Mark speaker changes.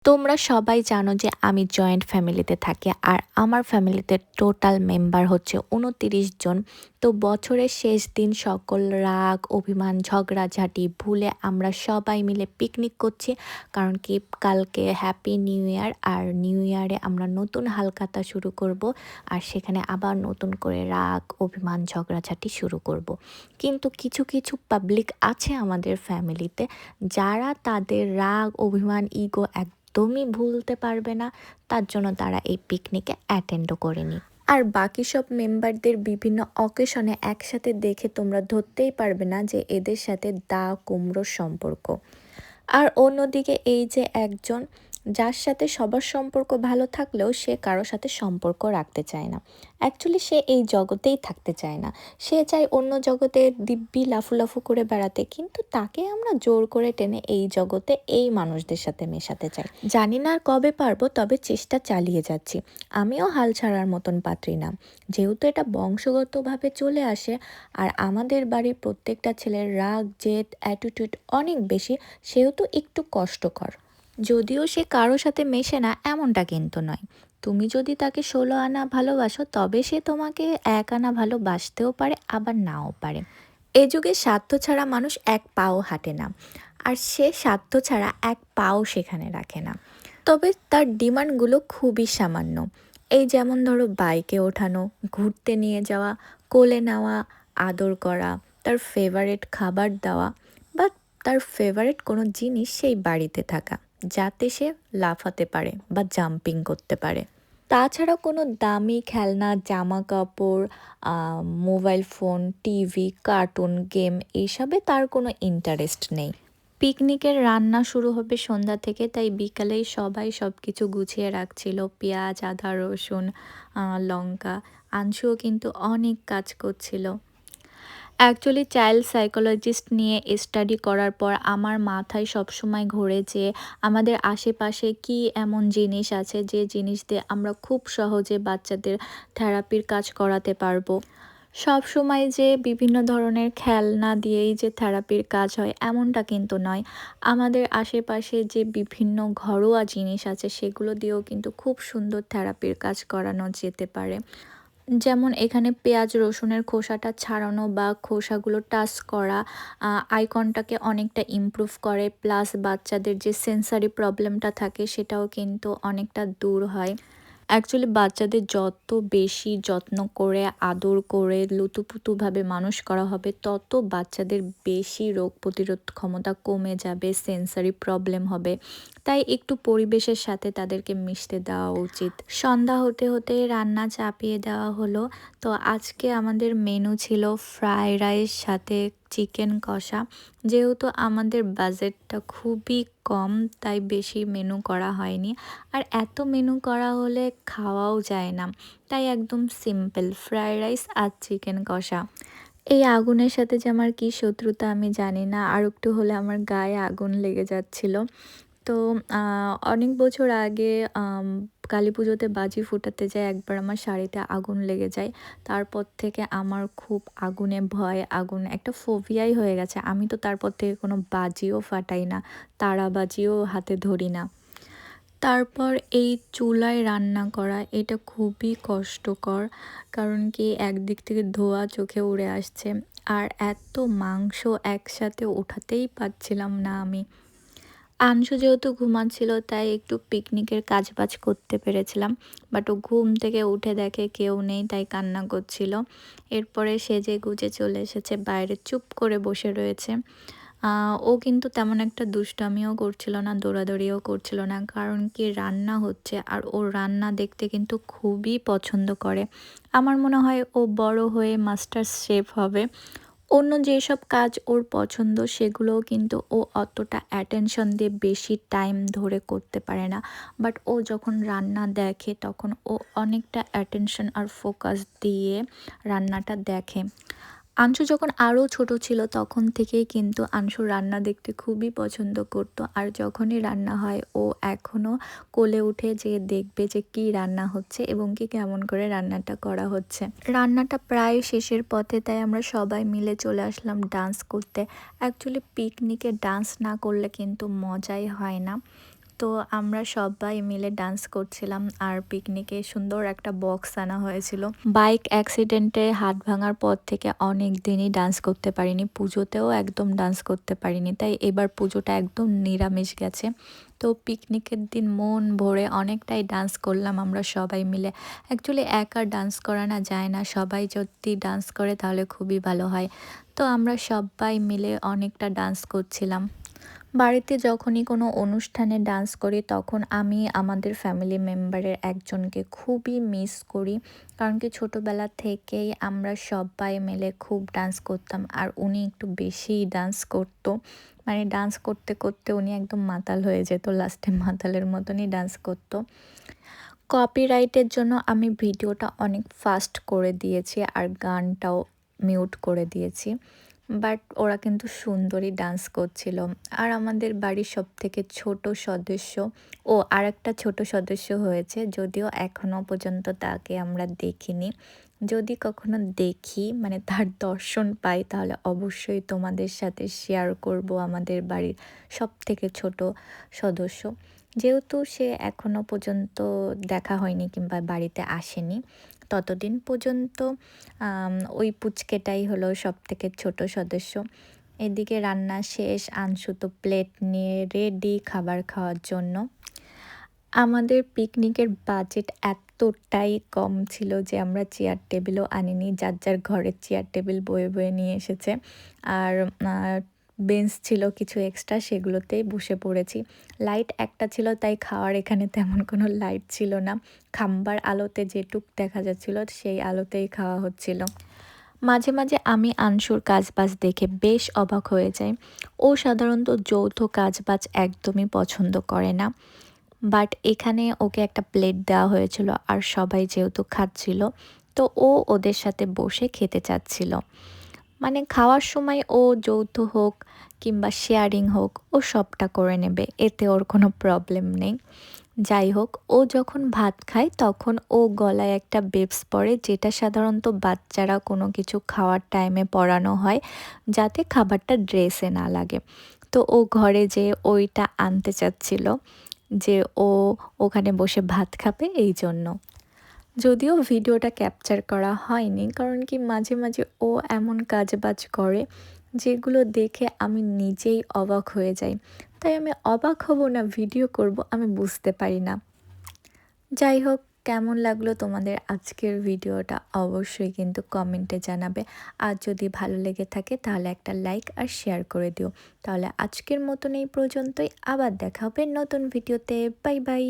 Speaker 1: তোমরা সবাই জানো যে আমি জয়েন্ট ফ্যামিলিতে থাকি আর আমার ফ্যামিলিতে টোটাল মেম্বার হচ্ছে ২৯ জন। তো বছরের শেষ দিন সকল রাগ অভিমান ঝগড়াঝাটি ভুলে আমরা সবাই মিলে পিকনিক করছি। কারণ কি কালকে হ্যাপি নিউ ইয়ার, আর নিউ ইয়ারে আমরা নতুন হালখাতা শুরু করব, আর সেখানে আবার নতুন করে রাগ অভিমান ঝগড়াঝাটি শুরু করব। কিন্তু কিছু কিছু পাবলিক আছে আমাদের ফ্যামিলিতে যারা তাদের রাগ অভিমান ইগো একদমই ভুলতে পারবে না, তার জন্য তারা এই পিকনিকে অ্যাটেন্ডও করেনি। আর বাকি সব মেম্বারদের বিভিন্ন অকেশনে একসাথে দেখে তোমরা ধরতেই পারবে না যে এদের সাথে দা কুমড়োর সম্পর্ক। আর অন্যদিকে এই যে একজন, যার সাথে সবার সম্পর্ক ভালো থাকলেও সে কারোর সাথে সম্পর্ক রাখতে চায় না। অ্যাকচুয়ালি সে এই জগতেই থাকতে চায় না, সে চায় অন্য জগতে দিব্যি লাফু করে বেড়াতে, কিন্তু তাকে আমরা জোর করে টেনে এই জগতে এই মানুষদের সাথে মেশাতে চাই। জানি না আর কবে পারবো, তবে চেষ্টা চালিয়ে যাচ্ছি। আমিও হাল ছাড়ার মতন পাত্রী না, যেহেতু এটা বংশগতভাবে চলে আসে। আর আমাদের বাড়ির প্রত্যেকটা ছেলের রাগ জেদ অ্যাটিটিউড অনেক বেশি, সেহেতু একটু কষ্টকর। যদিও সে কারো সাথে মেশে না এমনটা কিন্তু নয়। তুমি যদি তাকে ১৬ আনা ভালোবাসো, তবে সে তোমাকে ১ আনা ভালোবাসতেও পারে, আবার নাও পারে। এ যুগে স্বার্থ ছাড়া মানুষ এক পাও হাঁটে না, আর সে স্বার্থ ছাড়া এক পাও সেখানে রাখে না। তবে তার ডিমান্ডগুলো খুবই সামান্য। এই যেমন ধরো বাইকে ওঠানো, ঘুরতে নিয়ে যাওয়া, কোলে নেওয়া, আদর করা, তার ফেভারিট খাবার দেওয়া, বা তার ফেভারিট কোনো জিনিস সেই বাড়িতে থাকা, যাতে সে লাফাতে পারে বা জাম্পিং করতে পারে। তাছাড়া কোনো দামি খেলনা, জামা কাপড়, mobile phone, TV, cartoon, game এইসবে তার কোনো ইন্টারেস্ট নেই। পিকনিকের রান্না শুরু হবে সন্ধ্যা থেকে, তাই বিকালেই সবাই সব কিছু গুছিয়ে রাখছিল, পেঁয়াজ আদা রসুন লঙ্কা। আংশুও কিন্তু অনেক কাজ করছিল। অ্যাকচুয়ালি চাইল্ড সাইকোলজিস্ট নিয়ে স্টাডি করার পর আমার মাথায় সবসময় ঘোরে যে আমাদের আশেপাশে কি এমন জিনিস আছে যে জিনিস দিয়ে আমরা খুব সহজে বাচ্চাদের থেরাপির কাজ করাতে পারবো। সব সময় যে বিভিন্ন ধরনের খেলনা দিয়েই যে থেরাপির কাজ হয় এমনটা কিন্তু নয়। আমাদের আশেপাশে যে বিভিন্ন ঘরোয়া জিনিস আছে সেগুলো দিয়েও কিন্তু খুব সুন্দর থেরাপির কাজ করানো যেতে পারে। যেমন এখানে পেঁয়াজ রসুনের খোসাটা ছাড়ানো বা খোসাগুলো টাচ করা আই কনটাক্টকে অনেকটা ইমপ্রুভ করে, প্লাস বাচ্চাদের যে সেন্সারি প্রবলেমটা থাকে সেটাও কিন্তু অনেকটা দূর হয়। অ্যাকচুয়ালি বাচ্চাদের যত বেশি যত্ন করে আদর করে লুতুপুতুভাবে মানুষ করা হবে, তত বাচ্চাদের বেশি রোগ প্রতিরোধ ক্ষমতা কমে যাবে, সেন্সারি প্রবলেম হবে। তাই একটু পরিবেশের সাথে তাদেরকে মিশতে দেওয়া উচিত। সন্ধ্যা হতে হতে রান্না চাপিয়ে দেওয়া হলো। তো আজকে আমাদের মেনু ছিল ফ্রাই রাইস সাথে চিকেন কষা। যেহেতু আমাদের বাজেটটা খুবই কম, তাই বেশি মেনু করা হয়নি। আর এত মেনু করা হলে খাওয়াও যায় না, তাই একদম সিম্পল ফ্রাই রাইস আর চিকেন কষা। এই আগুনের সাথে যে আমার কী শত্রুতা আমি জানি না, আর একটু হলে আমার গায়ে আগুন লেগে যাচ্ছিল। তো অনেক বছর আগে কালী পুজোতে বাজি ফুটাতে যাই, একবার আমার শাড়িতে আগুন লেগে যায়। তারপর থেকে আমার খুব আগুনে ভয়, আগুন একটা ফোবিয়াই হয়ে গেছে। আমি তো তারপর থেকে কোনো বাজিও ফাটাই না, তারাবাজিও হাতে ধরি না। তারপর এই চুলায় রান্না করা এটা খুবই কষ্টকর, কারণ কি একদিক থেকে ধোঁয়া চোখে উড়ে আসছে, আর এত মাংস একসাথে ওঠাতেই পারছিলাম না আমি। আংশু যেহেতু ঘুমাচ্ছিল তাই একটু পিকনিকের কাজবাজ করতে পেরেছিলাম, বাট ও ঘুম থেকে উঠে দেখে কেউ নেই, তাই কান্না করছিল। এরপরে সেজে গুজে চলে এসেছে বাইরে, চুপ করে বসে রয়েছে। ও কিন্তু তেমন একটা দুষ্টামিও করছিল না, দৌড়াদৌড়িও করছিল না, কারণ কি রান্না হচ্ছে আর ওর রান্না দেখতে কিন্তু খুবই পছন্দ করে। আমার মনে হয় ও বড় হয়ে মাস্টার শেফ হবে। অন্য যেসব কাজ ওর পছন্দ সেগুলোও কিন্তু ও অতটা অ্যাটেনশন দিয়ে বেশি টাইম ধরে করতে পারে না, বাট ও যখন রান্না দেখে তখন ও অনেকটা অ্যাটেনশন আর ফোকাস দিয়ে রান্নাটা দেখে। আংশু যখন আরও ছোট ছিল তখন থেকেই কিন্তু আংশু রান্না দেখতে খুবই পছন্দ করত, আর যখনই রান্না হয় ও এখনও কোলে উঠে যে দেখবে যে কী রান্না হচ্ছে এবং কি কেমন করে রান্নাটা করা হচ্ছে। রান্নাটা প্রায় শেষের পথে, তাই আমরা সবাই মিলে চলে আসলাম ডান্স করতে। অ্যাকচুয়ালি পিকনিকে ডান্স না করলে কিন্তু মজাই হয় না। তো আমরা সবাই মিলে ডান্স করছিলাম আর পিকনিকে সুন্দর একটা বক্স আনা হয়েছিল। বাইক অ্যাক্সিডেন্টে হাত ভাঙার পর থেকে অনেক দিনই ডান্স করতে পারিনি, পুজোতেও একদম ডান্স করতে পারিনি, তাই এবার পুজোটা একদম নিরামিষ গেছে। তো পিকনিকের দিন মন ভরে অনেকটাই ডান্স করলাম আমরা সবাই মিলে। অ্যাকচুয়ালি একা ডান্স করা না যায় না, সবাই যদি ডান্স করে তাহলে খুবই ভালো হয়। তো আমরা সবাই মিলে অনেকটা ডান্স করছিলাম। বাড়িতে যখনই কোনো অনুষ্ঠানে ডান্স করি তখন আমি আমাদের ফ্যামিলি মেম্বারের একজনকে খুবই মিস করি, কারণ কি ছোটোবেলা থেকেই আমরা সবাই মিলে খুব ডান্স করতাম আর উনি একটু বেশিই ডান্স করতো। মানে ডান্স করতে করতে উনি একদম মাতাল হয়ে যেত, লাস্টে মাতালের মতনই ডান্স করতো। কপিরাইটের জন্য আমি ভিডিওটা অনেক ফাস্ট করে দিয়েছি আর গানটাও মিউট করে দিয়েছি, বাট ওরা কিন্তু সুন্দরই ডান্স করছিল। আর আমাদের বাড়ির সবথেকে ছোট সদস্য, ও আরেকটা ছোট সদস্য হয়েছে, যদিও এখনও পর্যন্ত তাকে আমরা দেখিনি। যদি কখনো দেখি, মানে তার দর্শন পাই, তাহলে অবশ্যই তোমাদের সাথে শেয়ার করব আমাদের বাড়ির সবথেকে ছোট সদস্য। যেহেতু সে এখনও পর্যন্ত দেখা হয়নি কিংবা বাড়িতে আসেনি, ততদিন পর্যন্ত ওই পুচকেটাই হলো সবথেকে ছোট সদস্য। এদিকে রান্না শেষ, আনসু তো প্লেট নিয়ে রেডি খাবার খাওয়ার জন্য। আমাদের পিকনিকের বাজেট এতটাই কম ছিল যে আমরা চেয়ার টেবিলও আনিনি, যার যার ঘরের চেয়ার টেবিল বয়ে বয়ে নিয়ে এসেছে। আর বেঞ্চ ছিল কিছু এক্সট্রা, সেগুলোতেই বসে পড়েছি। লাইট একটা ছিল, তাই খাওয়ার এখানে তেমন কোনো লাইট ছিল না। খাম্বার আলোতে যেটুক দেখা যাচ্ছিল সেই আলোতেই খাওয়া হচ্ছিল। মাঝে মাঝে আমি আনসুর কাজবাজ দেখে বেশ অবাক হয়ে যাই। ও সাধারণত যৌথ কাজবাজ একদমই পছন্দ করে না, বাট এখানে ওকে একটা প্লেট দেওয়া হয়েছিল আর সবাই যেহেতু খাচ্ছিল, তো ও ওদের সাথে বসে খেতে চাচ্ছিল। মানে খাওয়ার সময় ও যৌথ হোক কিংবা শেয়ারিং হোক, ও সবটা করে নেবে, এতে ওর কোনো প্রবলেম নেই। যাই হোক, ও যখন ভাত খায় তখন ও গলায় একটা বেবস পরে, যেটা সাধারণত বাচ্চারা কোনো কিছু খাওয়ার টাইমে পরানো হয় যাতে খাবারটা ড্রেসে না লাগে। তো ও ঘরে যেয়ে ওইটা আনতে চাচ্ছিল, যে ও ওখানে বসে ভাত খাবে এই জন্য। যদিও ভিডিওটা ক্যাপচার করা হয়নি, কারণ কি মাঝে মাঝে ও এমন কাজবাজ করে যেগুলো দেখে আমি নিজেই অবাক হয়ে যাই। তাই আমি অবাক হব না ভিডিও করব, আমি বুঝতে পারি না। যাই হোক, কেমন লাগলো তোমাদের আজকের ভিডিওটা অবশ্যই কিন্তু কমেন্টে জানাবে। আর যদি ভালো লেগে থাকে তাহলে একটা লাইক আর শেয়ার করে দিও। তাহলে আজকের মতন এই পর্যন্তই, আবার দেখা হবে নতুন ভিডিওতে। Bye bye.